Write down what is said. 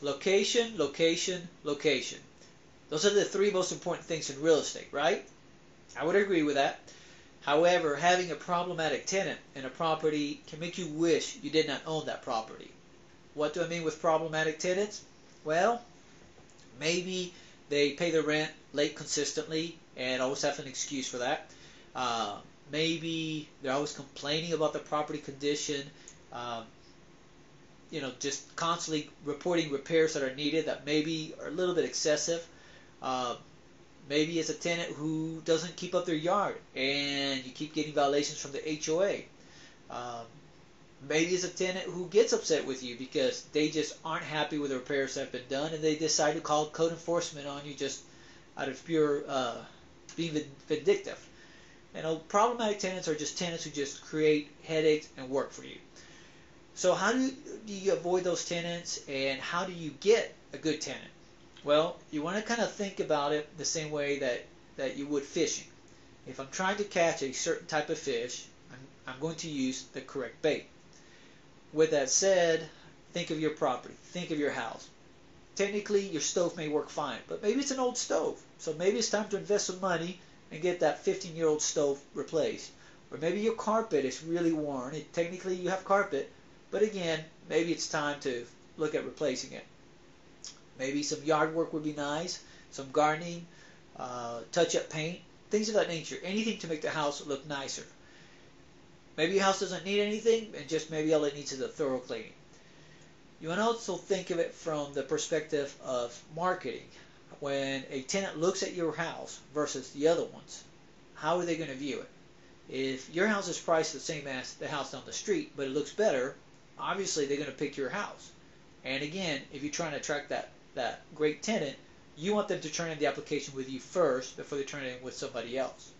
Location, location, location. Those are the three most important things in real estate, right? I would agree with that. However, having a problematic tenant in a property can make you wish you did not own that property. What do I mean with problematic tenants? Well, maybe they pay their rent late consistently and always have an excuse for that. Uh, Maybe they're always complaining about the property condition. Um, just constantly reporting repairs that are needed that maybe are a little bit excessive. Uh, Maybe it's a tenant who doesn't keep up their yard and you keep getting violations from the HOA. Um, Maybe it's a tenant who gets upset with you because they just aren't happy with the repairs that have been done and they decide to call code enforcement on you just out of pure being vindictive. Problematic tenants are just tenants who just create headaches and work for you. So how do you avoid those tenants and how do you get a good tenant? Well, you want to kind of think about it the same way that you would fishing. If I'm trying to catch a certain type of fish, I'm going to use the correct bait. With that said, think of your property, think of your house. Technically, your stove may work fine, but maybe it's an old stove. So maybe it's time to invest some money and get that 15-year-old stove replaced. Or maybe your carpet is really worn. Technically, you have carpet, but again, maybe it's time to look at replacing it. Maybe some yard work would be nice, some gardening, touch-up paint, things of that nature. Anything to make the house look nicer. Maybe your house doesn't need anything, and just maybe all it needs is a thorough cleaning. You want to also think of it from the perspective of marketing. When a tenant looks at your house versus the other ones, how are they going to view it? If your house is priced the same as the house down the street, but it looks better, obviously they're going to pick your house. And again, if you're trying to attract that great tenant, you want them to turn in the application with you first before they turn it in with somebody else.